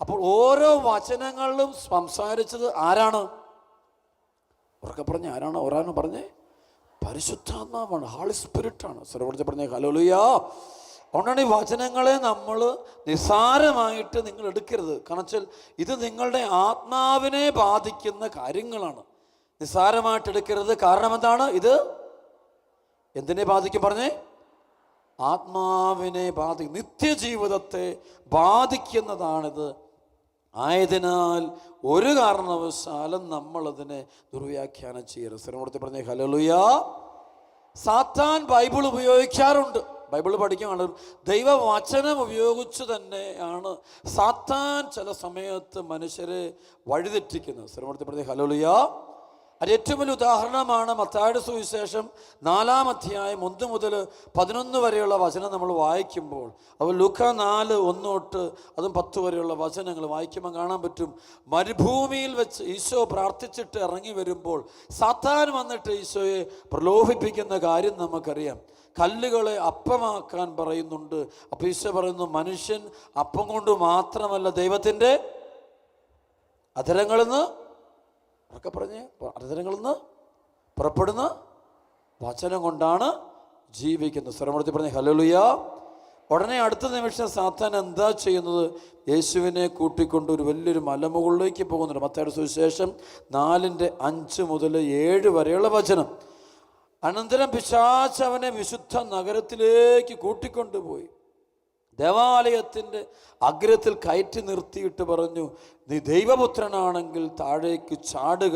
അപ്പോൾ ഓരോ വചനങ്ങളിലും സംസാരിച്ചത് ആരാണ്? ഉറക്കെ പറഞ്ഞ ആരാണ്? ഒരാണ് പറഞ്ഞേ, പരിശുദ്ധാത്മാവാണ്, ഹോളി സ്പിരിറ്റാണ്. സ്വരപ്പെടുത്തി പറഞ്ഞേ ഹല്ലേലൂയ. അതുകൊണ്ടാണ് ഈ വചനങ്ങളെ നമ്മൾ നിസ്സാരമായിട്ട് നിങ്ങൾ എടുക്കരുത്. കാരണം വെച്ചാൽ ഇത് നിങ്ങളുടെ ആത്മാവിനെ ബാധിക്കുന്ന കാര്യങ്ങളാണ്. നിസ്സാരമായിട്ട് എടുക്കരുത്. കാരണം എന്താണ്? ഇത് എന്തിനെ ബാധിക്കും പറഞ്ഞേ? ആത്മാവിനെ ബാധിക്കും, നിത്യജീവിതത്തെ ബാധിക്കുന്നതാണിത്. ആയതിനാൽ ഒരു കാരണവശാലും നമ്മളതിനെ ദുർവ്യാഖ്യാനം ചെയ്യരുത്. സ്ഥിരപ്പെടുത്തി പറഞ്ഞേ ഹല്ലേലൂയ. സാത്താൻ ബൈബിൾ ഉപയോഗിക്കാറുണ്ട്. ബൈബിൾ പഠിക്കുകയാണ്, ദൈവവചനം ഉപയോഗിച്ച് തന്നെയാണ് സാത്താൻ ചില സമയത്ത് മനുഷ്യരെ വഴിതെറ്റിക്കുന്നത്. സ്ഥിരപ്പെടുത്തി പറഞ്ഞേ ഹല്ലേലൂയ. അത് ഏറ്റവും വലിയ ഉദാഹരണമാണ് മത്തായിയുടെ സുവിശേഷം 4-ാം അധ്യായം 1 മുതൽ 11 വരെയുള്ള വചനം നമ്മൾ വായിക്കുമ്പോൾ. അപ്പോൾ ലൂക്ക 4:1 തൊട്ട് അതും 10 വരെയുള്ള വചനങ്ങൾ വായിക്കുമ്പോൾ കാണാൻ പറ്റും, മരുഭൂമിയിൽ വെച്ച് ഈശോ പ്രാർത്ഥിച്ചിട്ട് ഇറങ്ങി വരുമ്പോൾ സാത്താൻ വന്നിട്ട് ഈശോയെ പ്രലോഭിപ്പിക്കുന്ന കാര്യം നമുക്കറിയാം. കല്ലുകളെ അപ്പമാക്കാൻ പറയുന്നുണ്ട്. അപ്പോൾ ഈശോ പറയുന്നു, മനുഷ്യൻ അപ്പം കൊണ്ട് മാത്രമല്ല ദൈവത്തിൻ്റെ അധരങ്ങളിൽ നിന്ന്, ഒക്കെ പറഞ്ഞ്, അധരങ്ങളിൽ നിന്ന് പുറപ്പെടുന്ന വചനം കൊണ്ടാണ് ജീവിക്കുന്നത്. സ്വരമെടുത്ത് പറഞ്ഞ് ഹല്ലേലൂയ. ഉടനെ അടുത്ത നിമിഷം സാത്താൻ എന്താ ചെയ്യുന്നത്? യേശുവിനെ കൂട്ടിക്കൊണ്ട് ഒരു വലിയൊരു മലമുകളിലേക്ക് പോകുന്നുണ്ട്. മത്തായിയുടെ സുവിശേഷം 4:5 മുതൽ 7 വരെയുള്ള വചനം. അനന്തരം പിശാച് അവനെ വിശുദ്ധ നഗരത്തിലേക്ക് കൂട്ടിക്കൊണ്ടുപോയി ദേവാലയത്തിൻ്റെ അഗ്രത്തിൽ കയറ്റി നിർത്തിയിട്ട് പറഞ്ഞു, നീ ദൈവപുത്രനാണെങ്കിൽ താഴേക്ക് ചാടുക,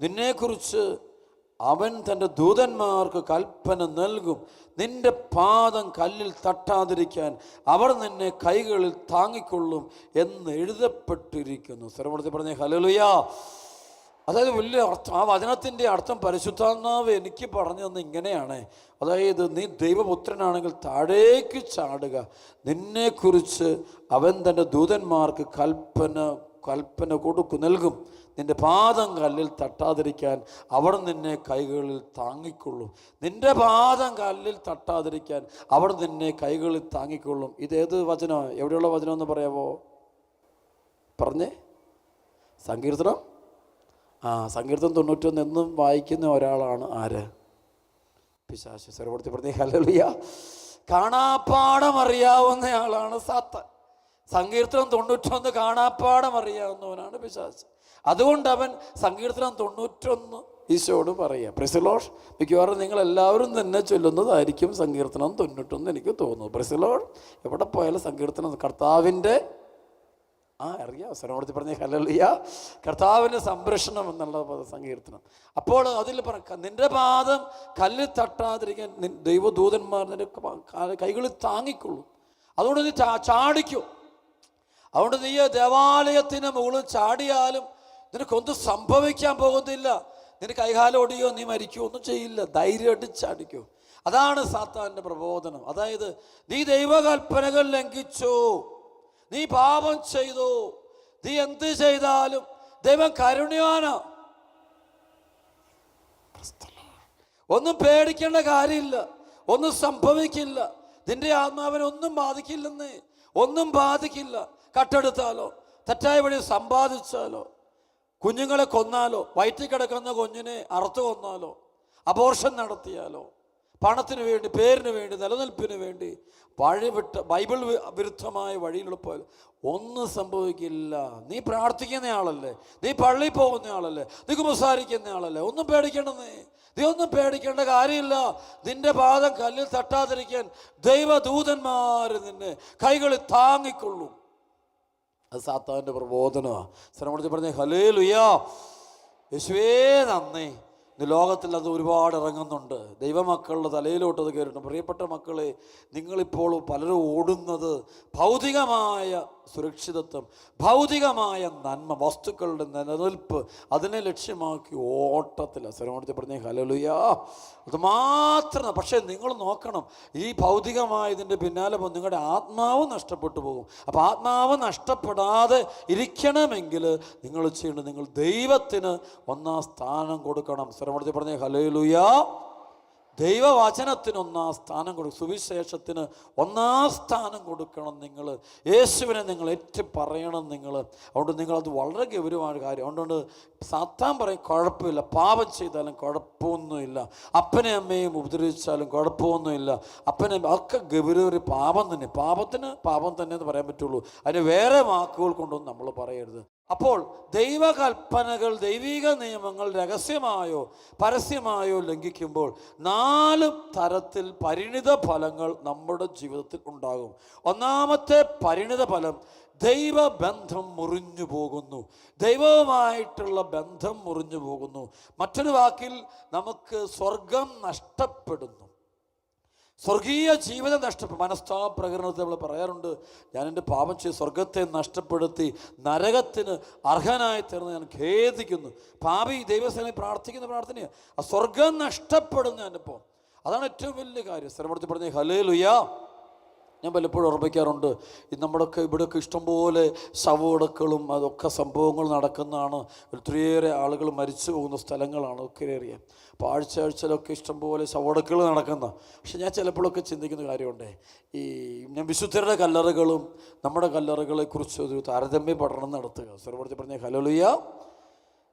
നിന്നെക്കുറിച്ച് അവൻ തൻ്റെ ദൂതന്മാർക്ക് കൽപ്പന നൽകും, നിന്റെ പാദം കല്ലിൽ തട്ടാതിരിക്കാൻ അവർ നിന്നെ കൈകളിൽ താങ്ങിക്കൊള്ളും എന്ന് എഴുതപ്പെട്ടിരിക്കുന്നു. സ്ഥലപ്പെടുത്തി പറഞ്ഞേ ഹല്ലേലൂയ. അതായത് വലിയ അർത്ഥം, ആ വചനത്തിൻ്റെ അർത്ഥം പരിശുദ്ധാത്മാവ് എനിക്ക് പറഞ്ഞു തന്ന ഇങ്ങനെയാണ്. അതായത് നീ ദൈവപുത്രനാണെങ്കിൽ താഴേക്ക് ചാടുക, നിന്നെക്കുറിച്ച് അവൻ തൻ്റെ ദൂതന്മാർക്ക് കൽപ്പന നൽകും, നിന്റെ പാദം കല്ലിൽ തട്ടാതിരിക്കാൻ അവർ നിന്നെ കൈകളിൽ താങ്ങിക്കൊള്ളും. നിന്റെ പാദം കല്ലിൽ തട്ടാതിരിക്കാൻ അവർ നിന്നെ കൈകളിൽ താങ്ങിക്കൊള്ളും. ഇതേത് വചനം? എവിടെയുള്ള വചനം എന്ന് പറയാമോ? പറഞ്ഞേ. സങ്കീർത്തനം സങ്കീർത്തനം 91 എന്നും വായിക്കുന്ന ഒരാളാണ് ആര്? പിശാച്. സ്വരപ്പെടുത്തി പറഞ്ഞേ ഹല്ലേലൂയ. കാണാപ്പാടം അറിയാവുന്ന ആളാണ് സാത്താൻ. സങ്കീർത്തനം 91 കാണാപ്പാടം അറിയാവുന്നവനാണ് പിശാച്. അതുകൊണ്ട് അവൻ സങ്കീർത്തനം 91 ഈശോയോട് പറയുക. Price the Lord. മിക്കവാറും നിങ്ങളെല്ലാവരും തന്നെ ചൊല്ലുന്നതായിരിക്കും സങ്കീർത്തനം 91 എനിക്ക് തോന്നുന്നു. Price the Lord. എവിടെ പോയാലും സങ്കീർത്തനം കർത്താവിൻ്റെ അറിയാം. സ്വരമെടുത്ത് പറഞ്ഞ ഹല്ലേലൂയ. കർത്താവിൻ്റെ സംരക്ഷണം എന്നുള്ള സങ്കീർത്തനം. അപ്പോൾ അതിൽ നിന്റെ പാദം കല്ലിൽ തട്ടാതിരിക്കാൻ ദൈവദൂതന്മാർ നിന്റെ കൈകളിൽ താങ്ങിക്കൊള്ളും. അതുകൊണ്ട് നീ ചാടിക്കും. അതുകൊണ്ട് നീ ദേവാലയത്തിന് മുകളിൽ ചാടിയാലും നിനക്കൊന്നും സംഭവിക്കാൻ പോകുന്നില്ല. നിന്റെ കൈകാലം ഒടിയോ, നീ മരിക്കുകയോ ഒന്നും ചെയ്യില്ല. ധൈര്യമായിട്ട് ചാടിക്കോ. അതാണ് സാത്താൻ്റെ പ്രബോധനം. അതായത് നീ ദൈവകൽപ്പനകൾ ലംഘിച്ചു, നീ പാപം ചെയ്തു, നീ എന്ത് ചെയ്താലും ദൈവം കരുണ്യവാനാ. ഒന്നും പേടിക്കേണ്ട കാര്യമില്ല, ഒന്നും സംഭവിക്കില്ല. നിന്റെ ആത്മാവിനെ ഒന്നും ബാധിക്കില്ലെന്ന്, ഒന്നും ബാധിക്കില്ല. കട്ടെടുത്താലോ, തെറ്റായ വഴി സമ്പാദിച്ചാലോ, കുഞ്ഞുങ്ങളെ കൊന്നാലോ, വയറ്റിൽ കിടക്കുന്ന കുഞ്ഞിനെ അറുത്തു കൊന്നാലോ, അബോർഷൻ നടത്തിയാലോ, പണത്തിന് വേണ്ടി, പേരിന് വേണ്ടി, നിലനിൽപ്പിന് വേണ്ടി ബൈബിൾ വിരുദ്ധമായ വഴിയിലൂടെ പോയാൽ ഒന്നും സംഭവിക്കില്ല. നീ പ്രാർത്ഥിക്കുന്ന ആളല്ലേ, നീ പള്ളിയിൽ പോകുന്ന ആളല്ലേ, നീ കുമ്പസാരിക്കുന്ന ആളല്ലേ, ഒന്നും പേടിക്കേണ്ടെന്നേ. നീ ഒന്നും പേടിക്കേണ്ട കാര്യമില്ല. നിന്റെ പാദം കല്ലിൽ തട്ടാതിരിക്കാൻ ദൈവദൂതന്മാർ നിന്നെ കൈകളിൽ താങ്ങിക്കൊള്ളും. അത് സാത്താൻ്റെ പ്രബോധനമാണ്. ശ്രമത്തിൽ പറഞ്ഞ ഹല്ലേലൂയ. യേശുവേ നന്ദി. ഇന്ന് ലോകത്തിൽ അത് ഒരുപാട് ഇറങ്ങുന്നുണ്ട്. ദൈവമക്കളുടെ തലയിലോട്ട് അത് കയറിയിട്ടുണ്ട്. പ്രിയപ്പെട്ട മക്കളെ, നിങ്ങളിപ്പോൾ പലരും ഓടുന്നത് ഭൗതികമായ സുരക്ഷിതത്വം, ഭൗതികമായ നന്മ, വസ്തുക്കളുടെ നിലനിൽപ്പ്, അതിനെ ലക്ഷ്യമാക്കി ഓട്ടത്തില്ല. സ്വരമെടുത്ത് പറഞ്ഞേ ഹല്ലേലൂയ. അത് മാത്രം. പക്ഷേ നിങ്ങൾ നോക്കണം, ഈ ഭൗതികമായതിൻ്റെ പിന്നാലെ പോകും നിങ്ങളുടെ ആത്മാവ് നഷ്ടപ്പെട്ടു പോകും. അപ്പോൾ ആത്മാവ് നഷ്ടപ്പെടാതെ ഇരിക്കണമെങ്കിൽ നിങ്ങൾ ചെയ്യേണ്ടത്, നിങ്ങൾ ദൈവത്തിന് ഒന്നാം സ്ഥാനം കൊടുക്കണം. സ്വരമെടുത്ത് പറഞ്ഞേ ഹല്ലേലൂയ. ദൈവവചനത്തിന് ഒന്നാം സ്ഥാനം കൊടുക്കും, സുവിശേഷത്തിന് ഒന്നാം സ്ഥാനം കൊടുക്കണം നിങ്ങൾ. യേശുവിനെ നിങ്ങൾ ഏറ്റു പറയണം നിങ്ങൾ. അതുകൊണ്ട് നിങ്ങളത് വളരെ ഗൗരവമായ കാര്യം. അതുകൊണ്ട് സാത്താൻ പറയും കുഴപ്പമില്ല, പാപം ചെയ്താലും കുഴപ്പമൊന്നുമില്ല, അപ്പനെ അമ്മയും ഉപദ്രവിച്ചാലും കുഴപ്പമൊന്നുമില്ല, അപ്പനെ ഒക്കെ ഗൗരവ പാപം തന്നെ, പാപത്തിന് പാപം തന്നെ എന്ന് പറയാൻ പറ്റുള്ളൂ. അതിന് വേറെ വാക്കുകൾ കൊണ്ടൊന്നും നമ്മൾ പറയരുത്. അപ്പോൾ ദൈവകൽപ്പനകൾ, ദൈവിക നിയമങ്ങൾ രഹസ്യമായോ പരസ്യമായോ ലംഘിക്കുമ്പോൾ 4 തരത്തിൽ പരിണിത ഫലങ്ങൾ നമ്മുടെ ജീവിതത്തിൽ ഉണ്ടാകും. ഒന്നാമത്തെ പരിണിത ഫലം, ദൈവബന്ധം മുറിഞ്ഞു പോകുന്നു. ദൈവവുമായിട്ടുള്ള ബന്ധം മുറിഞ്ഞു പോകുന്നു. മറ്റൊരു വാക്കിൽ നമുക്ക് സ്വർഗം നഷ്ടപ്പെടുന്നു, സ്വർഗീയ ജീവിതം നഷ്ടപ്പെടും. മനസ്താപ പ്രകരണത്തിൽ നമ്മൾ പറയാറുണ്ട്, ഞാൻ എൻ്റെ പാപം ചെയ്ത് സ്വർഗത്തെ നഷ്ടപ്പെടുത്തി നരകത്തിന് അർഹനായി തീർന്ന് ഞാൻ ഖേദിക്കുന്നു. പാപി ദൈവസേനയിൽ പ്രാർത്ഥിക്കുന്ന പ്രാർത്ഥനയാണ്. ആ സ്വർഗം നഷ്ടപ്പെടുന്നു ഞാനിപ്പോൾ. അതാണ് ഏറ്റവും വലിയ കാര്യം. സ്ഥലപ്പെടുത്തി പറഞ്ഞ ഹല്ലേലൂയ. ഞാൻ പലപ്പോഴും ഓർമ്മിക്കാറുണ്ട്, നമ്മുടെയൊക്കെ ഇവിടെയൊക്കെ ഇഷ്ടംപോലെ ശവടക്കളും അതൊക്കെ സംഭവങ്ങൾ നടക്കുന്നതാണ്. ഒത്തിരിയേറെ ആളുകൾ മരിച്ചു പോകുന്ന സ്ഥലങ്ങളാണ് ഒക്കെ അറിയാം. അപ്പോൾ ആഴ്ചയിലൊക്കെ ഇഷ്ടംപോലെ ശവടക്കൾ നടക്കുന്ന. പക്ഷെ ഞാൻ ചിലപ്പോഴൊക്കെ ചിന്തിക്കുന്ന കാര്യമുണ്ട്, ഞാൻ വിശുദ്ധരുടെ കല്ലറകളും നമ്മുടെ കല്ലറകളെക്കുറിച്ച് ഒരു താരതമ്യ പഠനം നടത്തുക. സ്വരപ്പെടുത്തി പറഞ്ഞ ഹല്ലേലൂയ.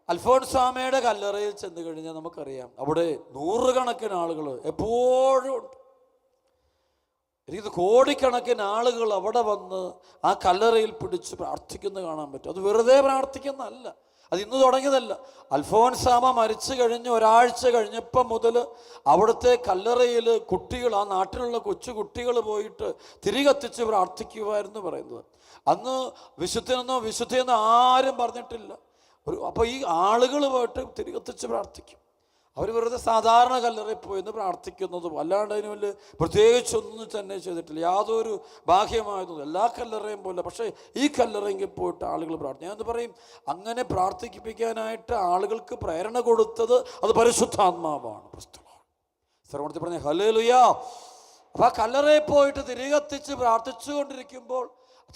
അൽഫോൻസാമയുടെ കല്ലറയിൽ ചെന്ന് കഴിഞ്ഞാൽ നമുക്കറിയാം, അവിടെ 100 കണക്കിന് ആളുകൾ എപ്പോഴും ഉണ്ട്. എനിക്ക് കോടിക്കണക്കിന് ആളുകൾ അവിടെ വന്ന് ആ കല്ലറയിൽ പിടിച്ച് പ്രാർത്ഥിക്കുന്നത് കാണാൻ പറ്റും. അത് വെറുതെ പ്രാർത്ഥിക്കുന്നതല്ല, അത് ഇന്ന് തുടങ്ങിയതല്ല. അൽഫോൻസാമ മരിച്ചു കഴിഞ്ഞ് ഒരാഴ്ച കഴിഞ്ഞപ്പം മുതൽ അവിടുത്തെ കല്ലറയിൽ കുട്ടികൾ, ആ നാട്ടിലുള്ള കൊച്ചു കുട്ടികൾ പോയിട്ട് തിരികത്തിച്ച് പ്രാർത്ഥിക്കുമായിരുന്നു പറയുന്നത്. അന്ന് വിശുദ്ധിയെന്നോ ആരും പറഞ്ഞിട്ടില്ല. അപ്പോൾ ഈ ആളുകൾ പോയിട്ട് തിരികത്തിച്ച് പ്രാർത്ഥിക്കും. അവർ വെറുതെ സാധാരണ കല്ലറയിൽ പോയിന്ന് പ്രാർത്ഥിക്കുന്നതും അല്ലാണ്ട് അതിന് വലിയ പ്രത്യേകിച്ചൊന്നും തന്നെ ചെയ്തിട്ടില്ല, യാതൊരു ബാഹ്യമായതൊന്നും. എല്ലാ കല്ലറയും പോലെ, പക്ഷേ ഈ കല്ലറയെങ്കിൽ പോയിട്ട് ആളുകൾ പ്രാർത്ഥിക്കും. ഞാനെന്ന് പറയും, അങ്ങനെ പ്രാർത്ഥിപ്പിക്കാനായിട്ട് ആളുകൾക്ക് പ്രേരണ കൊടുത്തത് അത് പരിശുദ്ധാത്മാവാണ്. സർവണത്തിൽ പറഞ്ഞ ഹല്ലേലൂയ. അപ്പോൾ ആ കല്ലറയിൽ പോയിട്ട് തിരികത്തിച്ച് പ്രാർത്ഥിച്ചുകൊണ്ടിരിക്കുമ്പോൾ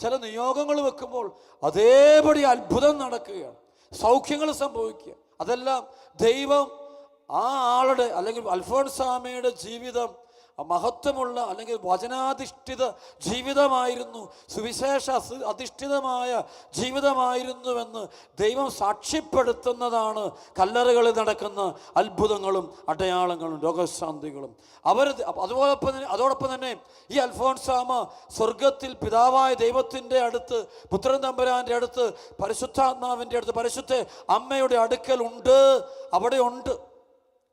ചില നിയോഗങ്ങൾ വെക്കുമ്പോൾ അതേപടി അത്ഭുതം നടക്കുകയാണ്, സൗഖ്യങ്ങൾ സംഭവിക്കുക. അതെല്ലാം ദൈവം ആ ആളുടെ അല്ലെങ്കിൽ അൽഫോൻസാമയുടെ ജീവിതം മഹത്വമുള്ള അല്ലെങ്കിൽ വചനാധിഷ്ഠിത ജീവിതമായിരുന്നു, സുവിശേഷ അധിഷ്ഠിതമായ ജീവിതമായിരുന്നുവെന്ന് ദൈവം സാക്ഷ്യപ്പെടുത്തുന്നതാണ് കല്ലറകളിൽ നടക്കുന്ന അത്ഭുതങ്ങളും അടയാളങ്ങളും രോഗശാന്തികളും. അതോടൊപ്പം തന്നെ ഈ അൽഫോൻസാമ സ്വർഗത്തിൽ പിതാവായ ദൈവത്തിൻ്റെ അടുത്ത്, പുത്രൻ തമ്പുരാൻ്റെ അടുത്ത്, പരിശുദ്ധാത്മാവിൻ്റെ അടുത്ത്, പരിശുദ്ധ അമ്മയുടെ അടുക്കൽ ഉണ്ട്, അവിടെ ഉണ്ട്.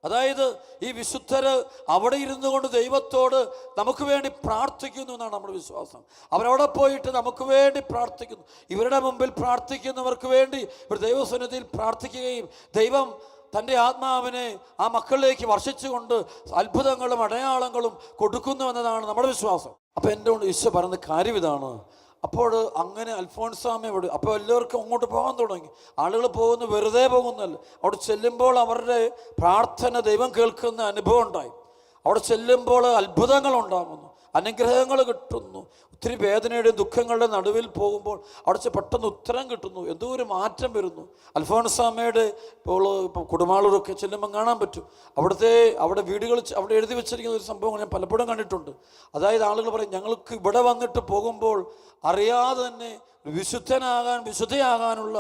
അതായത് ഈ വിശുദ്ധര് അവിടെ ഇരുന്നു കൊണ്ട് ദൈവത്തോട് നമുക്ക് വേണ്ടി പ്രാർത്ഥിക്കുന്നു എന്നാണ് നമ്മുടെ വിശ്വാസം. അവരവിടെ പോയിട്ട് നമുക്ക് വേണ്ടി പ്രാർത്ഥിക്കുന്നു. ഇവരുടെ മുമ്പിൽ പ്രാർത്ഥിക്കുന്നവർക്ക് വേണ്ടി ഇവർ ദൈവസന്നിധിയിൽ പ്രാർത്ഥിക്കുകയും ദൈവം തൻ്റെ ആത്മാവിനെ ആ മക്കളിലേക്ക് വർഷിച്ചുകൊണ്ട് അത്ഭുതങ്ങളും അടയാളങ്ങളും കൊടുക്കുന്നു എന്നതാണ് നമ്മുടെ വിശ്വാസം. അപ്പോൾ എൻ്റെ കൊണ്ട് ഈശോ പറയുന്ന കാര്യം ഇതാണ്. അപ്പോൾ അങ്ങനെ അൽഫോൻസാമയോട് അപ്പോൾ എല്ലാവർക്കും അങ്ങോട്ട് പോകാൻ തുടങ്ങി. ആളുകൾ പോകുന്നു, വെറുതെ പോകുന്നല്ല. അവിടെ ചെല്ലുമ്പോൾ അവരുടെ പ്രാർത്ഥന ദൈവം കേൾക്കുന്ന അനുഭവം ഉണ്ടായി. അവിടെ ചെല്ലുമ്പോൾ അത്ഭുതങ്ങൾ ഉണ്ടാകുന്നു, അനുഗ്രഹങ്ങൾ കിട്ടുന്നു. ഒത്തിരി വേദനയുടെയും ദുഃഖങ്ങളുടെ നടുവിൽ പോകുമ്പോൾ അവിടെ പെട്ടെന്ന് ഉത്തരം കിട്ടുന്നു, എന്തോ ഒരു മാറ്റം വരുന്നു. അൽഫോൻസാമയുടെ ഇപ്പോൾ കുടുംബാളൂരൊക്കെ ചെല്ലുമ്പോൾ കാണാൻ പറ്റും. അവിടെ വീടുകൾ അവിടെ എഴുതി വെച്ചിരിക്കുന്ന ഒരു സംഭവം ഞാൻ പലപ്പോഴും കണ്ടിട്ടുണ്ട്. അതായത് ആളുകൾ പറയും, ഞങ്ങൾക്ക് ഇവിടെ വന്നിട്ട് പോകുമ്പോൾ അറിയാതെ തന്നെ വിശുദ്ധയാകാനുള്ള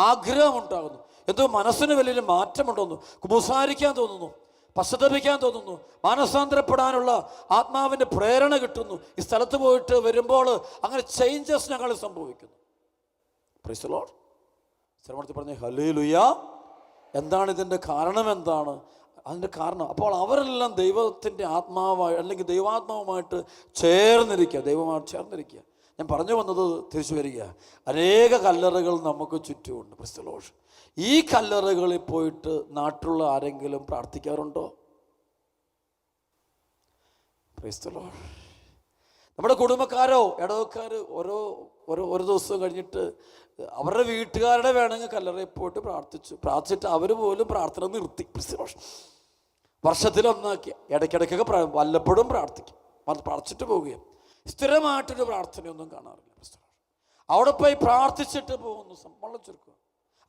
ആഗ്രഹമുണ്ടാകുന്നു, എന്തോ മനസ്സിന് വലിയൊരു മാറ്റമുണ്ടെന്നു, കുമ്പസാരിക്കാൻ തോന്നുന്നു, പശ്ചാത്തപിക്കാൻ തോന്നുന്നു, മാനസാന്തരപ്പെടാനുള്ള ആത്മാവിൻ്റെ പ്രേരണ കിട്ടുന്നു. ഈ സ്ഥലത്ത് പോയിട്ട് വരുമ്പോൾ അങ്ങനെ ചേഞ്ചസ് ഞങ്ങൾ സംഭവിക്കുന്നു. Price the Lord. ശ്രമത്തിൽ പറഞ്ഞ ഹല്ലേലൂയ. എന്താണ് ഇതിൻ്റെ കാരണം? എന്താണ് അതിൻ്റെ കാരണം? അപ്പോൾ അവരെല്ലാം ദൈവത്തിൻ്റെ ആത്മാവായി അല്ലെങ്കിൽ ദൈവാത്മാവുമായിട്ട് ദൈവമായിട്ട് ചേർന്നിരിക്കുക. ഞാൻ പറഞ്ഞു വന്നത് തിരിച്ചു വരിക, അനേക കല്ലറകൾ നമുക്ക് ചുറ്റുമുണ്ട്. Praise the lord. ഈ കല്ലറകളിൽ പോയിട്ട് നാട്ടിലുള്ള ആരെങ്കിലും പ്രാർത്ഥിക്കാറുണ്ടോ? Price the Lord. നമ്മുടെ കുടുംബക്കാരോ ഇടവക്കാർ ഓരോ ദിവസം കഴിഞ്ഞിട്ട് അവരുടെ വീട്ടുകാരുടെ വേണമെങ്കിൽ കല്ലറയിൽ പോയിട്ട് പ്രാർത്ഥിച്ചിട്ട് അവർ പോലും പ്രാർത്ഥന നിർത്തി. വർഷത്തിലൊന്നാക്കി ഇടയ്ക്കിടയ്ക്കൊക്കെ വല്ലപ്പോഴും പ്രാർത്ഥിക്കും, പ്രാർത്ഥിച്ചിട്ട് പോവുകയും സ്ഥിരമായിട്ടൊരു പ്രാർത്ഥനയൊന്നും കാണാറില്ല. അവിടെ പോയി പ്രാർത്ഥിച്ചിട്ട് പോകുന്നു, വളരെ ചുരുക്കം.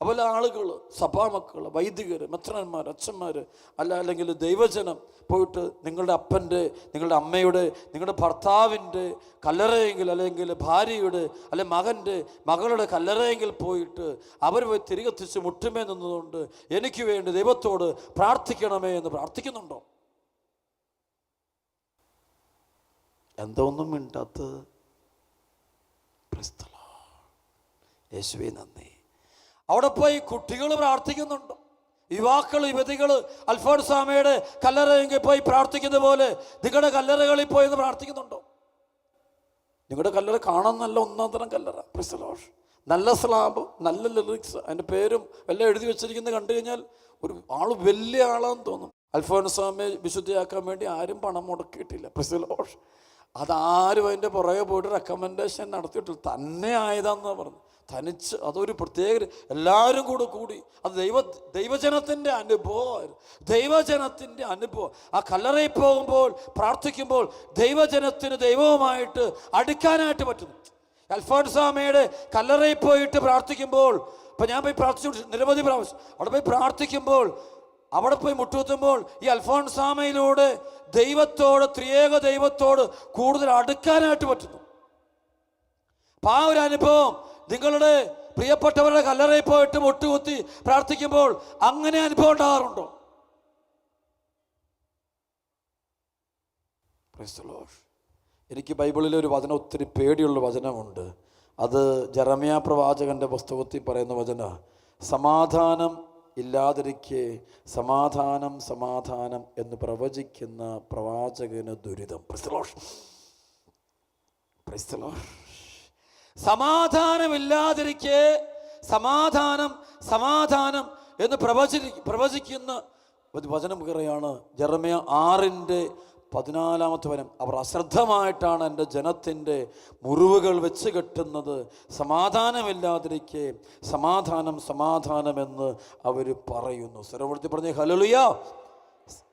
അതുപോലെ ആളുകൾ, സഭാമക്കൾ, വൈദികർ, മെത്രന്മാർ, അച്ഛന്മാർ, അല്ലെങ്കിൽ ദൈവജനം പോയിട്ട് നിങ്ങളുടെ അപ്പൻ്റെ, നിങ്ങളുടെ അമ്മയുടെ, നിങ്ങളുടെ ഭർത്താവിൻ്റെ കല്ലറയെങ്കിൽ, അല്ലെങ്കിൽ ഭാര്യയുടെ, അല്ലെങ്കിൽ മകൻ്റെ, മകളുടെ കല്ലറയെങ്കിൽ പോയിട്ട് അവർ പോയി തിരികെ തിരിച്ച് മുട്ടുമേ നിന്നുകൊണ്ട് എനിക്ക് വേണ്ടി ദൈവത്തോട് പ്രാർത്ഥിക്കണമേ എന്ന് പ്രാർത്ഥിക്കുന്നുണ്ടോ? എന്തോ ഒന്നും മിണ്ടാത്തത്? യേശുവേ നന്ദി. അവിടെ പോയി കുട്ടികൾ പ്രാർത്ഥിക്കുന്നുണ്ടോ? യുവാക്കൾ, യുവതികൾ അൽഫോൻസാമയുടെ കല്ലറയെങ്കിൽ പോയി പ്രാർത്ഥിക്കുന്ന പോലെ നിങ്ങളുടെ കല്ലറകളിൽ പോയി എന്ന് പ്രാർത്ഥിക്കുന്നുണ്ടോ? നിങ്ങളുടെ കല്ലറ കാണാൻ നല്ല ഒന്നാം തരം കല്ലറ, പ്രൈസ് ദി ലോർഡ്. നല്ല സ്ലാബ്, നല്ല ലിറിക്സ്, അതിൻ്റെ പേരും എല്ലാം എഴുതി വെച്ചിരിക്കുന്നത് കണ്ടു കഴിഞ്ഞാൽ ഒരു ആള് വലിയ ആളാന്ന് തോന്നും. അൽഫോൻസാമയെ വിശുദ്ധിയാക്കാൻ വേണ്ടി ആരും പണം മുടക്കിയിട്ടില്ല, പ്രൈസ് ദി ലോർഡ്. അതാരും അതിൻ്റെ പുറകെ പോയിട്ട് റെക്കമെൻഡേഷൻ നടത്തിയിട്ടില്ല, തന്നെ ആയതാണെന്നാണ് പറഞ്ഞു. തനിച്ച്, അതൊരു പ്രത്യേക, എല്ലാവരും കൂടി അത് ദൈവജനത്തിൻ്റെ അനുഭവമായിരുന്നു. ദൈവജനത്തിൻ്റെ അനുഭവം. ആ കല്ലറയിൽ പോകുമ്പോൾ, പ്രാർത്ഥിക്കുമ്പോൾ ദൈവജനത്തിന് ദൈവവുമായിട്ട് അടുക്കാനായിട്ട് പറ്റുന്നു. അൽഫോൻസാമയുടെ കല്ലറയിൽ പോയിട്ട് പ്രാർത്ഥിക്കുമ്പോൾ, ഇപ്പം ഞാൻ പോയി പ്രാർത്ഥിച്ചു നിരവധി പ്രാവശ്യം, അവിടെ പോയി പ്രാർത്ഥിക്കുമ്പോൾ, അവിടെ പോയി മുട്ടുകുത്തുമ്പോൾ ഈ അൽഫോൻസാമയിലൂടെ ദൈവത്തോട്, ത്രിയേക ദൈവത്തോട് കൂടുതൽ അടുക്കാനായിട്ട് പറ്റുന്നു. അപ്പം ആ ഒരു അനുഭവം നിങ്ങളുടെ പ്രിയപ്പെട്ടവരുടെ കല്ലറയിൽ പോയിട്ട് മുട്ടുകുത്തി പ്രാർത്ഥിക്കുമ്പോൾ അങ്ങനെ അനുഭവം ഉണ്ടാകാറുണ്ടോ? എനിക്ക് ബൈബിളിലെ ഒരു വചനം, ഒത്തിരി പേടിയുള്ള വചനമുണ്ട്. അത് ജെറമ്യാ പ്രവാചകന്റെ പുസ്തകത്തിൽ പറയുന്ന വചന, സമാധാനം ഇല്ലാതിരിക്കെ സമാധാനം സമാധാനം എന്ന് പ്രവചിക്കുന്ന പ്രവാചകന് ദുരിതം. സമാധാനമില്ലാതിരിക്കെ സമാധാനം സമാധാനം എന്ന് പ്രവചിക്കുന്ന ഒരു വചനം കയറിയാണ് ജെറമ്യാ 6:14 വചനം. അവർ അശ്രദ്ധമായിട്ടാണ് എൻ്റെ ജനത്തിൻ്റെ മുറിവുകൾ വെച്ച് കെട്ടുന്നത്. സമാധാനമില്ലാതിരിക്കെ സമാധാനം സമാധാനം എന്ന് അവർ പറയുന്നു. സ്വരപ്പെടുത്തി പറഞ്ഞേ ഹല്ലേലൂയ.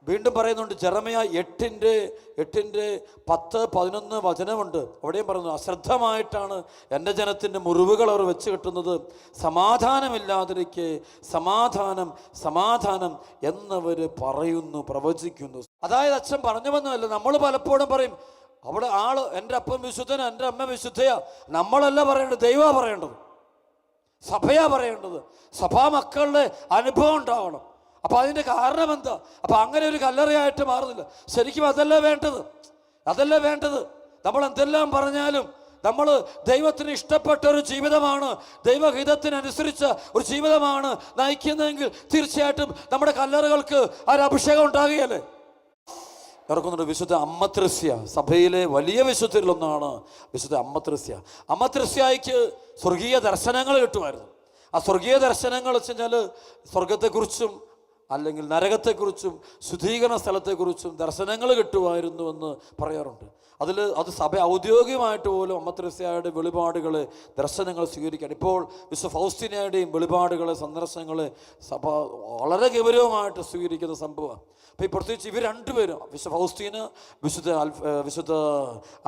വീണ്ടും പറയുന്നുണ്ട്, ജെറമ്യാ 8:10-11 വചനമുണ്ട്. അവിടെയും പറയുന്നു, അശ്രദ്ധമായിട്ടാണ് എൻ്റെ ജനത്തിൻ്റെ മുറിവുകൾ അവർ വെച്ച് കെട്ടുന്നത്. സമാധാനമില്ലാതിരിക്കെ സമാധാനം സമാധാനം എന്നവർ പറയുന്നു, പ്രവചിക്കുന്നു. അതായത് അച്ഛൻ പറഞ്ഞു വന്നതല്ല. നമ്മൾ പലപ്പോഴും പറയും, അവിടെ ആള്, എൻ്റെ അപ്പൻ വിശുദ്ധനാ, എൻ്റെ അമ്മ വിശുദ്ധയാ. നമ്മളല്ല പറയേണ്ടത്, ദൈവമാണ് പറയേണ്ടത്, സഭയാ പറയേണ്ടത്. സഭാമക്കളുടെ അനുഭവം ഉണ്ടാവണം. അപ്പം അതിൻ്റെ കാരണം എന്താ? അപ്പം അങ്ങനെ ഒരു കല്ലറയായിട്ട് മാറുന്നില്ല. ശരിക്കും അതല്ല വേണ്ടത്. നമ്മൾ എന്തെല്ലാം പറഞ്ഞാലും നമ്മൾ ദൈവത്തിന് ഇഷ്ടപ്പെട്ട ഒരു ജീവിതമാണ്, ദൈവഹിതത്തിനനുസരിച്ച ഒരു ജീവിതമാണ് നയിക്കുന്നതെങ്കിൽ തീർച്ചയായിട്ടും നമ്മുടെ കല്ലറകൾക്ക് ആ ഒരു അഭിഷേകം ഉണ്ടാകുകയല്ലേ. ഇറക്കുന്നുണ്ട് വിശുദ്ധ അമ്മത്രസ്യ, സഭയിലെ വലിയ വിശുദ്ധരിലൊന്നാണ് വിശുദ്ധ അമ്മത്രസ്യ. അമ്മത്രസ്യയ്ക്ക് സ്വർഗീയ ദർശനങ്ങൾ കിട്ടുമായിരുന്നു. ആ സ്വർഗീയ ദർശനങ്ങൾ വെച്ച് കഴിഞ്ഞാൽ സ്വർഗത്തെക്കുറിച്ചും അല്ലെങ്കിൽ നരകത്തെക്കുറിച്ചും ശുദ്ധീകരണ സ്ഥലത്തെക്കുറിച്ചും ദർശനങ്ങൾ കിട്ടുമായിരുന്നുവെന്ന് പറയാറുണ്ട്. അത് സഭ ഔദ്യോഗികമായിട്ട് പോലും അമ്മത്രസ്യയുടെ വെളിപാടുകളെ, ദർശനങ്ങൾ സ്വീകരിക്കുകയാണ്. ഇപ്പോൾ വിശുദ്ധ ഫൗസ്തീനയുടെയും വെളിപാടുകളെ, സന്ദർശനങ്ങളെ സഭ വളരെ ഗൗരവമായിട്ട് സ്വീകരിക്കുന്ന സംഭവമാണ്. അപ്പോൾ ഈ പ്രത്യേകിച്ച് ഇവർ രണ്ടുപേരും, വിശുദ്ധ ഫൗസ്തീന്, വിശുദ്ധ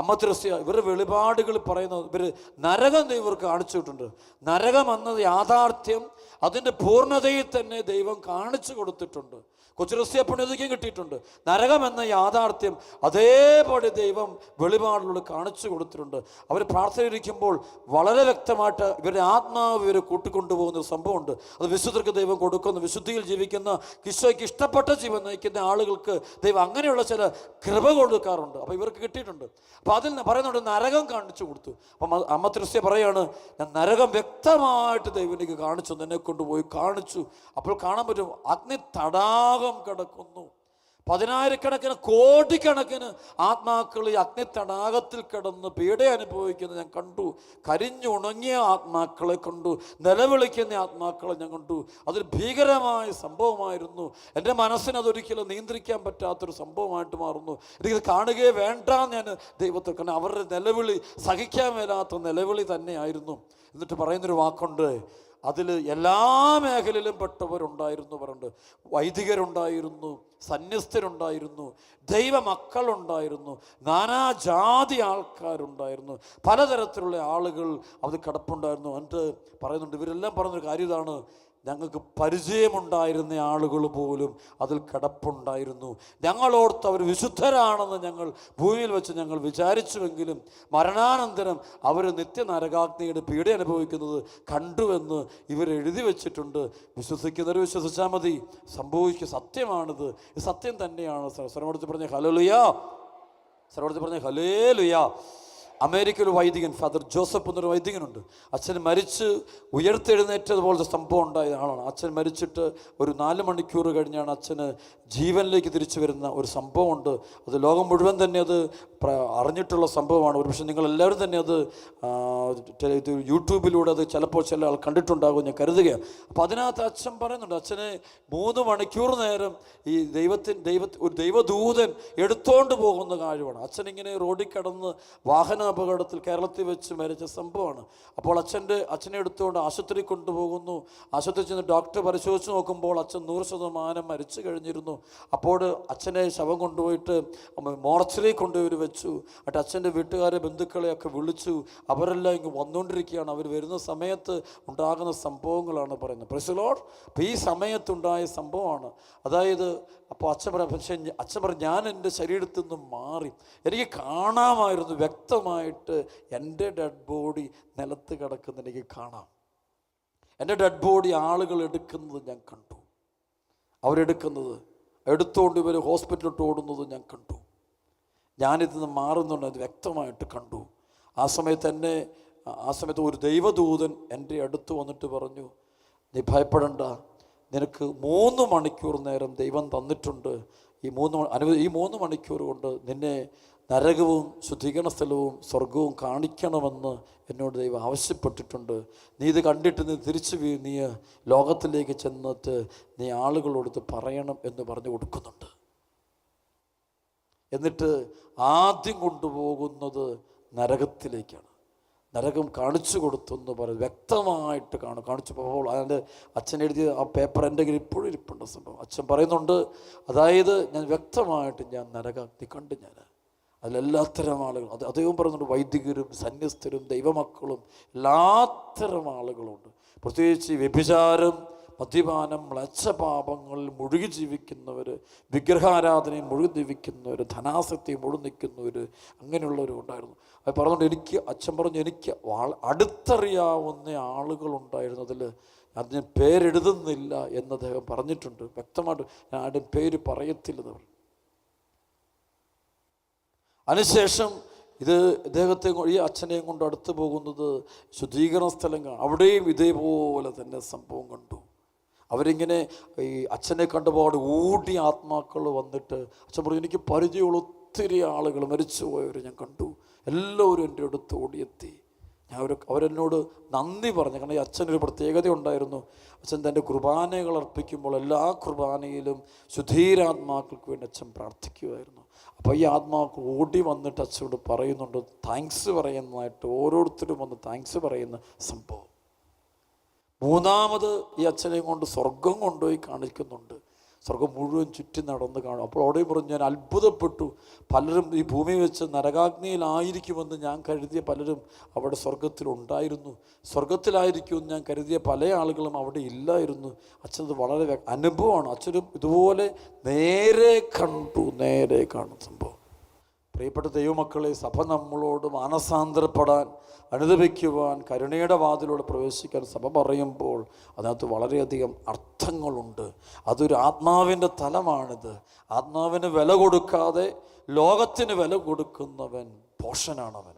അമ്മത്രസ്യ, ഇവരുടെ വെളിപാടുകൾ പറയുന്നത്, ഇവർ നരകം ഇവർക്ക് കാണിച്ചിട്ടുണ്ട്. നരകം എന്നത് യാഥാർത്ഥ്യം, അതിൻ്റെ പൂർണ്ണതയിൽ തന്നെ ദൈവം കാണിച്ചു കൊടുത്തിട്ടുണ്ട്. കൊച്ചുറസ്യ പുണ്യതയ്ക്കും കിട്ടിയിട്ടുണ്ട്. നരകം എന്ന യാഥാർത്ഥ്യം അതേപോലെ ദൈവം വെളിപാടിലൂടെ കാണിച്ചു കൊടുത്തിട്ടുണ്ട്. അവർ പ്രാർത്ഥനയിരിക്കുമ്പോൾ വളരെ വ്യക്തമായിട്ട് ഇവരുടെ ആത്മാവ് ഇവരെ കൂട്ടിക്കൊണ്ടുപോകുന്ന ഒരു സംഭവമുണ്ട്. അത് വിശുദ്ധർക്ക് ദൈവം കൊടുക്കുന്നു. വിശുദ്ധിയിൽ ജീവിക്കുന്ന, ഈശോയ്ക്ക് ഇഷ്ടപ്പെട്ട ജീവൻ നയിക്കുന്ന ആളുകൾക്ക് ദൈവം അങ്ങനെയുള്ള ചില കൃപ കൊടുക്കാറുണ്ട്. അപ്പോൾ ഇവർക്ക് കിട്ടിയിട്ടുണ്ട്. അപ്പോൾ അതിൽ പറയുന്നുണ്ട്, നരകം കാണിച്ചു കൊടുത്തു. അപ്പം അമ്മത്രസ്യ പറയാണ്, ഞാൻ നരകം വ്യക്തമായിട്ട് ദൈവം എനിക്ക് കാണിച്ചു, എന്നെ കൊണ്ടുപോയി കാണിച്ചു. അപ്പോൾ കാണാൻ പറ്റും, അഗ്നി തടാകം കിടക്കുന്നു. 10,000-കണക്കിന് കോടിക്കണക്കിന് ആത്മാക്കൾ ഈ അഗ്നി തടാകത്തിൽ കിടന്ന് പീഡ അനുഭവിക്കുന്നത് ഞാൻ കണ്ടു. കരിഞ്ഞുണങ്ങിയ ആത്മാക്കളെ കണ്ടു, നിലവിളിക്കുന്ന ആത്മാക്കളെ ഞാൻ കണ്ടു. അതൊരു ഭീകരമായ സംഭവമായിരുന്നു. എൻ്റെ മനസ്സിന് അതൊരിക്കലും നിയന്ത്രിക്കാൻ പറ്റാത്തൊരു സംഭവമായിട്ട് മാറുന്നു. എനിക്കത് കാണുകയെ വേണ്ടാന്ന് ഞാൻ ദൈവത്തെ, കാരണം അവരുടെ നിലവിളി സഹിക്കാൻ മേലാത്ത നിലവിളി തന്നെയായിരുന്നു. എന്നിട്ട് പറയുന്നൊരു വാക്കുണ്ട്, അതിൽ എല്ലാ മേഖലയിലും പെട്ടവരുണ്ടായിരുന്നു പറയുന്നുണ്ട്. വൈദികരുണ്ടായിരുന്നു, സന്യസ്തരുണ്ടായിരുന്നു, ദൈവമക്കളുണ്ടായിരുന്നു, നാനാജാതി ആൾക്കാരുണ്ടായിരുന്നു, പലതരത്തിലുള്ള ആളുകൾ അത് കിടപ്പുണ്ടായിരുന്നു. എന്നിട്ട് പറയുന്നുണ്ട്, ഇവരെല്ലാം പറഞ്ഞൊരു കാര്യം ഇതാണ്: ഞങ്ങൾക്ക് പരിചയമുണ്ടായിരുന്ന ആളുകൾ പോലും അതിൽ കിടപ്പുണ്ടായിരുന്നു. ഞങ്ങളോർത്ത് അവർ വിശുദ്ധരാണെന്ന് ഞങ്ങൾ ഭൂമിയിൽ വെച്ച് ഞങ്ങൾ വിചാരിച്ചുവെങ്കിലും മരണാനന്തരം അവർ നിത്യനരകാഗ്നിയുടെ പീഡ അനുഭവിക്കുന്നത് കണ്ടുവെന്ന് ഇവർ എഴുതി വെച്ചിട്ടുണ്ട്. വിശ്വസിക്കുന്നവർ വിശ്വസിച്ചാൽ മതി. സംഭവിക്കുക സത്യമാണിത്. ഇത് സത്യം തന്നെയാണ്. സർവ്വടുത്ത് പറഞ്ഞ ഹല്ലേലൂയ, സർവ്വടുത്ത് പറഞ്ഞ ഹല്ലേലൂയ. അമേരിക്കയിൽ ഒരു വൈദികൻ, ഫാദർ ജോസഫ് എന്നൊരു വൈദികനുണ്ട്. അച്ഛൻ മരിച്ച് ഉയർത്തെഴുന്നേറ്റതുപോലത്തെ സംഭവം ഉണ്ടായ ആളാണ്. അച്ഛൻ മരിച്ചിട്ട് ഒരു 4 മണിക്കൂർ കഴിഞ്ഞാണ് അച്ഛന് ജീവനിലേക്ക് തിരിച്ചു വരുന്ന ഒരു സംഭവമുണ്ട്. അത് ലോകം മുഴുവൻ തന്നെ അത് അറിഞ്ഞിട്ടുള്ള സംഭവമാണ്. ഒരുപക്ഷെ നിങ്ങളെല്ലാവരും തന്നെ അത് യൂട്യൂബിലൂടെ അത് ചിലപ്പോൾ ചില ആൾ കണ്ടിട്ടുണ്ടാകും ഞാൻ കരുതുകയാണ്. അപ്പോൾ അതിനകത്ത് അച്ഛൻ പറയുന്നുണ്ട്, അച്ഛനെ 3 മണിക്കൂർ നേരം ഈ ഒരു ദൈവദൂതൻ എടുത്തോണ്ട് പോകുന്ന കാര്യമാണ്. അച്ഛനിങ്ങനെ റോഡിൽ കടന്ന് വാഹന അപകടത്തിൽ കേരളത്തിൽ വെച്ച് മരിച്ച സംഭവമാണ്. അപ്പോൾ അച്ഛനെ എടുത്തുകൊണ്ട് ആശുപത്രി കൊണ്ടുപോകുന്നു. ആശുപത്രി ചെന്ന് ഡോക്ടർ പരിശോധിച്ച് നോക്കുമ്പോൾ അച്ഛൻ 100% മരിച്ചു കഴിഞ്ഞിരുന്നു. അപ്പോൾ അച്ഛനെ ശവം കൊണ്ടുപോയിട്ട് മോർച്ചറി കൊണ്ടുപോയി വെച്ചു. എന്നിട്ട് അച്ഛൻ്റെ വീട്ടുകാരെ ബന്ധുക്കളെയൊക്കെ വിളിച്ചു. അവരെല്ലാം ഇങ്ങ് വന്നുകൊണ്ടിരിക്കുകയാണ്. അവർ വരുന്ന സമയത്ത് ഉണ്ടാകുന്ന സംഭവങ്ങളാണ് പറയുന്നത്. Price the Lord. അപ്പോൾ ഈ സമയത്തുണ്ടായ സംഭവമാണ്. അതായത് അപ്പോൾ അച്ഛൻ പറഞ്ഞു, ഞാൻ എൻ്റെ ശരീരത്തിൽ നിന്ന് മാറി. എനിക്ക് കാണാമായിരുന്നു വ്യക്തമായിട്ട് എൻ്റെ ഡെഡ് ബോഡി നിലത്ത് കിടക്കുന്നത് എനിക്ക് കാണാം. എൻ്റെ ഡെഡ് ബോഡി ആളുകൾ എടുക്കുന്നത് ഞാൻ കണ്ടു. അവരെടുക്കുന്നത് എടുത്തുകൊണ്ട് ഇവർ ഹോസ്പിറ്റലിലോട്ട് ഓടുന്നത് ഞാൻ കണ്ടു. ഞാനിതിൽ നിന്ന് മാറുന്നുണ്ട്, അത് വ്യക്തമായിട്ട് കണ്ടു. ആ സമയത്ത് ഒരു ദൈവദൂതൻ എൻ്റെ അടുത്ത് വന്നിട്ട് പറഞ്ഞു, നീ ഭയപ്പെടണ്ട, നിനക്ക് 3 മണിക്കൂർ നേരം ദൈവം തന്നിട്ടുണ്ട്. ഈ 3 മണിക്കൂർ കൊണ്ട് നിന്നെ നരകവും ശുദ്ധീകരണ സ്ഥലവും സ്വർഗവും കാണിക്കണമെന്ന് എന്നോട് ദൈവം ആവശ്യപ്പെട്ടിട്ടുണ്ട്. നീ ഇത് കണ്ടിട്ട് നീ തിരിച്ചു നീ ലോകത്തിലേക്ക് ചെന്നിട്ട് നീ ആളുകളോട് പറയണം എന്ന് പറഞ്ഞു കൊടുക്കുന്നുണ്ട്. എന്നിട്ട് ആദ്യം കൊണ്ടുപോകുന്നത് നരകത്തിലേക്കാണ്. നരകം കാണിച്ചു കൊടുത്തെന്ന് പറയും, വ്യക്തമായിട്ട് കാണിച്ചു പോകുമ്പോൾ അതിൻ്റെ അച്ഛൻ എഴുതിയ ആ പേപ്പർ എൻ്റെ കയ്യിൽ ഇപ്പോഴും ഇരിപ്പുണ്ട് സംഭവം. അച്ഛൻ പറയുന്നുണ്ട്, അതായത് ഞാൻ വ്യക്തമായിട്ട് ഞാൻ നരകാഗ്നി കണ്ട് ഞാൻ അതിലെല്ലാത്തരം ആളുകൾ, അദ്ദേഹം പറയുന്നുണ്ട്, വൈദികരും സന്യസ്തരും ദൈവമക്കളും എല്ലാത്തരം ആളുകളുണ്ട്. പ്രത്യേകിച്ച് വ്യഭിചാരം, മദ്യപാനം, മ്ലേച്ഛപാപങ്ങളിൽ മുഴുകി ജീവിക്കുന്നവർ, വിഗ്രഹാരാധനയിൽ മുഴുകി ജീവിക്കുന്നവർ, ധനാസക്തി മുഴുവൻ നിൽക്കുന്നവർ, അങ്ങനെയുള്ളവരും ഉണ്ടായിരുന്നു. അത് പറഞ്ഞുകൊണ്ട് അച്ഛൻ പറഞ്ഞു, എനിക്ക് അടുത്തറിയാവുന്ന ആളുകളുണ്ടായിരുന്നതിൽ അതിന് പേരെഴുതുന്നില്ല എന്ന് അദ്ദേഹം പറഞ്ഞിട്ടുണ്ട്. വ്യക്തമായിട്ട് ഞാൻ ആരുടെയും പേര് പറയത്തില്ലെന്ന് പറഞ്ഞു. അതിനുശേഷം ഈ അച്ഛനെയും കൊണ്ട് അടുത്ത് പോകുന്നത് ശുദ്ധീകരണ സ്ഥലം കാണും. അവിടെയും ഇതേപോലെ തന്നെ സംഭവം കണ്ടു. അവരിങ്ങനെ ഈ അച്ഛനെ കണ്ടുപാട് ഓടി ആത്മാക്കൾ വന്നിട്ട് അച്ഛൻ പറഞ്ഞു, എനിക്ക് പരിചയമുള്ള ഒത്തിരി ആളുകൾ മരിച്ചുപോയവർ ഞാൻ കണ്ടു. എല്ലാവരും എൻ്റെ അടുത്ത് ഓടിയെത്തി. അവരെന്നോട് നന്ദി പറഞ്ഞു. കാരണം ഈ അച്ഛനൊരു പ്രത്യേകത ഉണ്ടായിരുന്നു. അച്ഛൻ തൻ്റെ കുർബാനകൾ അർപ്പിക്കുമ്പോൾ എല്ലാ കുർബാനയിലും ശുദ്ധീരാത്മാക്കൾക്ക് വേണ്ടി അച്ഛൻ പ്രാർത്ഥിക്കുമായിരുന്നു. അപ്പോൾ ഈ ആത്മാക്കൾ ഓടി വന്നിട്ട് അച്ഛനോട് പറയുന്നുണ്ട്, താങ്ക്സ് പറയുന്നതായിട്ട് ഓരോരുത്തരും വന്ന് താങ്ക്സ് പറയുന്ന സംഭവം. 3ാമത് ഈ അച്ഛനെയും കൊണ്ട് സ്വർഗം കൊണ്ടുപോയി കാണിക്കുന്നുണ്ട്. സ്വർഗം മുഴുവൻ ചുറ്റി നടന്ന് കാണും. അപ്പോൾ അവിടെയും പറഞ്ഞു, ഞാൻ അത്ഭുതപ്പെട്ടു. പലരും ഈ ഭൂമി വെച്ച് നരകാഗ്നിയിലായിരിക്കുമെന്ന് ഞാൻ കരുതിയ പലരും അവിടെ സ്വർഗത്തിലുണ്ടായിരുന്നു. സ്വർഗത്തിലായിരിക്കുമെന്ന് ഞാൻ കരുതിയ പല ആളുകളും അവിടെ ഇല്ലായിരുന്നു. അച്ഛനത് വളരെ അനുഭവമാണ്. അച്ഛനും ഇതുപോലെ നേരെ കാണും സംഭവം. പ്രിയപ്പെട്ട ദൈവമക്കളെ, സഭ നമ്മളോട് മാനസാന്തരപ്പെടാൻ, അനുദപിക്കുവാൻ, കരുണയുടെ വാതിലൂടെ പ്രവേശിക്കാൻ സഭ പറയുമ്പോൾ അതിനകത്ത് വളരെയധികം അർത്ഥങ്ങളുണ്ട്. അതൊരു ആത്മാവിൻ്റെ തലമാണിത്. ആത്മാവിന് വില കൊടുക്കാതെ ലോകത്തിന് വില കൊടുക്കുന്നവൻ ഭോഷനാണവൻ.